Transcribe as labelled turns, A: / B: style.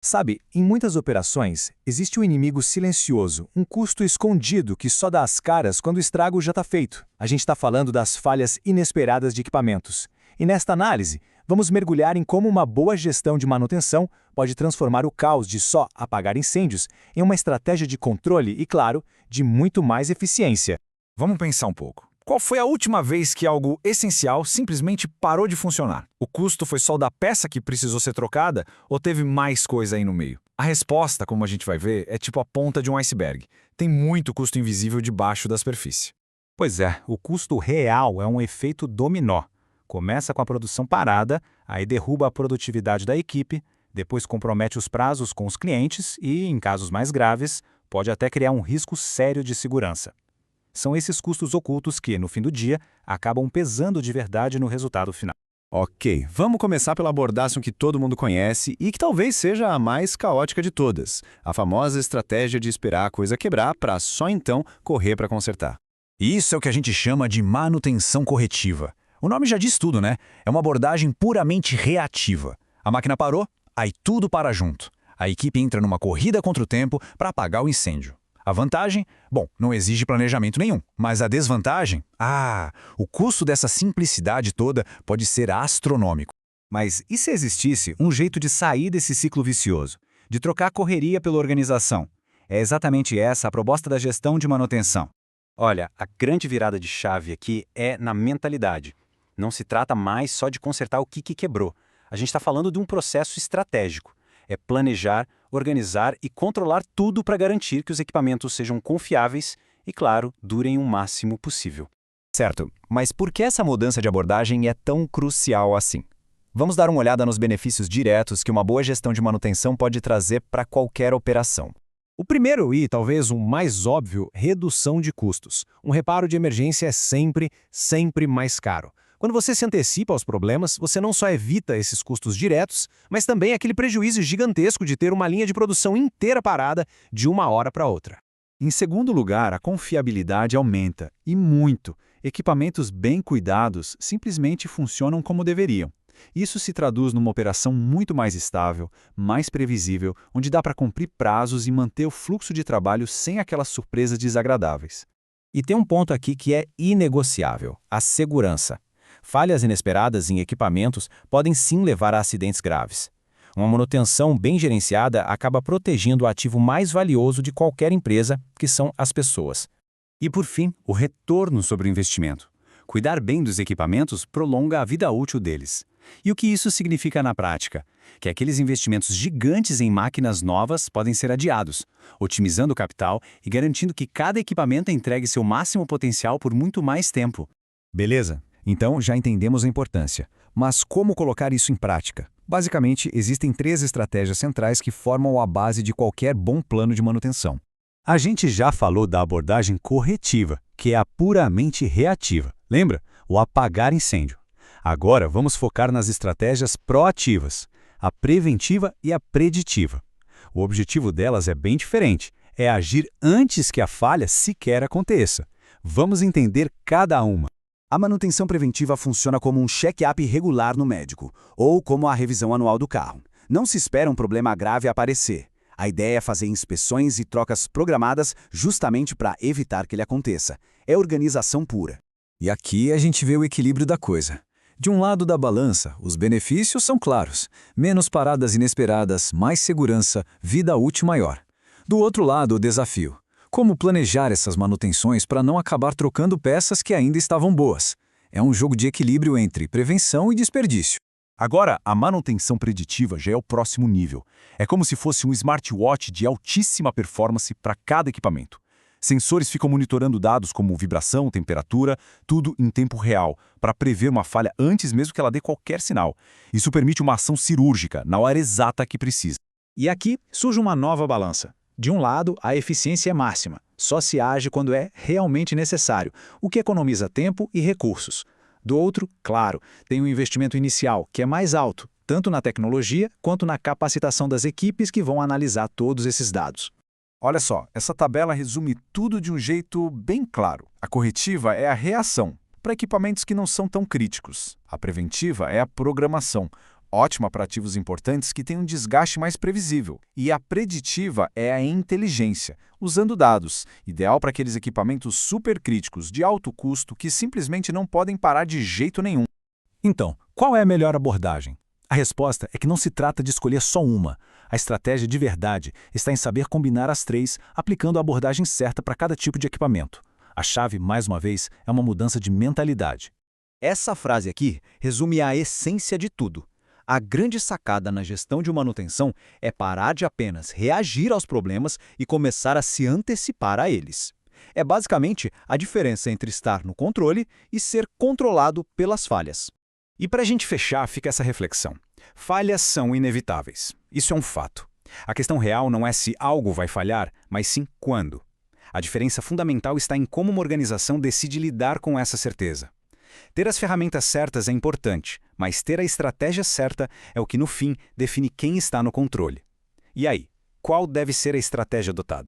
A: Sabe, em muitas operações, existe um inimigo silencioso, um custo escondido que só dá as caras quando o estrago já está feito. A gente está falando das falhas inesperadas de equipamentos. E nesta análise, vamos mergulhar em como uma boa gestão de manutenção pode transformar o caos de só apagar incêndios em uma estratégia de controle e, claro, de muito mais eficiência.
B: Vamos pensar um pouco. Qual foi a última vez que algo essencial simplesmente parou de funcionar? O custo foi só da peça que precisou ser trocada ou teve mais coisa aí no meio? A resposta, como a gente vai ver, é tipo a ponta de um iceberg. Tem muito custo invisível debaixo da superfície.
C: Pois é, o custo real é um efeito dominó. Começa com a produção parada, aí derruba a produtividade da equipe, depois compromete os prazos com os clientes e, em casos mais graves, pode até criar um risco sério de segurança. São esses custos ocultos que, no fim do dia, acabam pesando de verdade no resultado final.
D: Ok, vamos começar pela abordagem que todo mundo conhece e que talvez seja a mais caótica de todas. A famosa estratégia de esperar a coisa quebrar para só então correr para consertar.
B: Isso é o que a gente chama de manutenção corretiva. O nome já diz tudo, né? É uma abordagem puramente reativa. A máquina parou, aí tudo para junto. A equipe entra numa corrida contra o tempo para apagar o incêndio. A vantagem? Bom, não exige planejamento nenhum. Mas a desvantagem? O custo dessa simplicidade toda pode ser astronômico.
C: Mas e se existisse um jeito de sair desse ciclo vicioso? De trocar a correria pela organização? É exatamente essa a proposta da gestão de manutenção. Olha, a grande virada de chave aqui é na mentalidade. Não se trata mais só de consertar o que quebrou. A gente está falando de um processo estratégico. É planejar, organizar e controlar tudo para garantir que os equipamentos sejam confiáveis e, claro, durem o máximo possível.
D: Certo, mas por que essa mudança de abordagem é tão crucial assim? Vamos dar uma olhada nos benefícios diretos que uma boa gestão de manutenção pode trazer para qualquer operação.
A: O primeiro e talvez o mais óbvio, redução de custos. Um reparo de emergência é sempre mais caro. Quando você se antecipa aos problemas, você não só evita esses custos diretos, mas também aquele prejuízo gigantesco de ter uma linha de produção inteira parada de uma hora para outra.
C: Em segundo lugar, a confiabilidade aumenta, e muito. Equipamentos bem cuidados simplesmente funcionam como deveriam. Isso se traduz numa operação muito mais estável, mais previsível, onde dá para cumprir prazos e manter o fluxo de trabalho sem aquelas surpresas desagradáveis.
A: E tem um ponto aqui que é inegociável: a segurança. Falhas inesperadas em equipamentos podem sim levar a acidentes graves. Uma manutenção bem gerenciada acaba protegendo o ativo mais valioso de qualquer empresa, que são as pessoas.
C: E por fim, o retorno sobre o investimento. Cuidar bem dos equipamentos prolonga a vida útil deles. E o que isso significa na prática? Que aqueles investimentos gigantes em máquinas novas podem ser adiados, otimizando o capital e garantindo que cada equipamento entregue seu máximo potencial por muito mais tempo.
B: Beleza? Então já entendemos a importância. Mas como colocar isso em prática? Basicamente, existem 3 estratégias centrais que formam a base de qualquer bom plano de manutenção.
C: A gente já falou da abordagem corretiva, que é a puramente reativa. Lembra? O apagar incêndio. Agora vamos focar nas estratégias proativas, a preventiva e a preditiva. O objetivo delas é bem diferente, é agir antes que a falha sequer aconteça. Vamos entender cada uma.
E: A manutenção preventiva funciona como um check-up regular no médico, ou como a revisão anual do carro. Não se espera um problema grave aparecer. A ideia é fazer inspeções e trocas programadas justamente para evitar que ele aconteça. É organização pura.
D: E aqui a gente vê o equilíbrio da coisa. De um lado da balança, os benefícios são claros. Menos paradas inesperadas, mais segurança, vida útil maior. Do outro lado, o desafio. Como planejar essas manutenções para não acabar trocando peças que ainda estavam boas? É um jogo de equilíbrio entre prevenção e desperdício.
B: Agora, a manutenção preditiva já é o próximo nível. É como se fosse um smartwatch de altíssima performance para cada equipamento. Sensores ficam monitorando dados como vibração, temperatura, tudo em tempo real, para prever uma falha antes mesmo que ela dê qualquer sinal. Isso permite uma ação cirúrgica, na hora exata que precisa.
F: E aqui surge uma nova balança. De um lado, a eficiência é máxima. Só se age quando é realmente necessário, o que economiza tempo e recursos. Do outro, claro, tem um investimento inicial, que é mais alto, tanto na tecnologia quanto na capacitação das equipes que vão analisar todos esses dados.
B: Olha só, essa tabela resume tudo de um jeito bem claro. A corretiva é a reação, para equipamentos que não são tão críticos. A preventiva é a programação,
A: ótima para ativos importantes que têm um desgaste mais previsível. E a preditiva é a inteligência, usando dados, ideal para aqueles equipamentos supercríticos de alto custo que simplesmente não podem parar de jeito nenhum.
D: Então, qual é a melhor abordagem? A resposta é que não se trata de escolher só uma. A estratégia de verdade está em saber combinar as três, aplicando a abordagem certa para cada tipo de equipamento. A chave, mais uma vez, é uma mudança de mentalidade.
C: Essa frase aqui resume a essência de tudo. A grande sacada na gestão de manutenção é parar de apenas reagir aos problemas e começar a se antecipar a eles. É basicamente a diferença entre estar no controle e ser controlado pelas falhas.
B: E para a gente fechar, fica essa reflexão. Falhas são inevitáveis. Isso é um fato. A questão real não é se algo vai falhar, mas sim quando. A diferença fundamental está em como uma organização decide lidar com essa certeza. Ter as ferramentas certas é importante, mas ter a estratégia certa é o que, no fim, define quem está no controle. E aí, qual deve ser a estratégia adotada?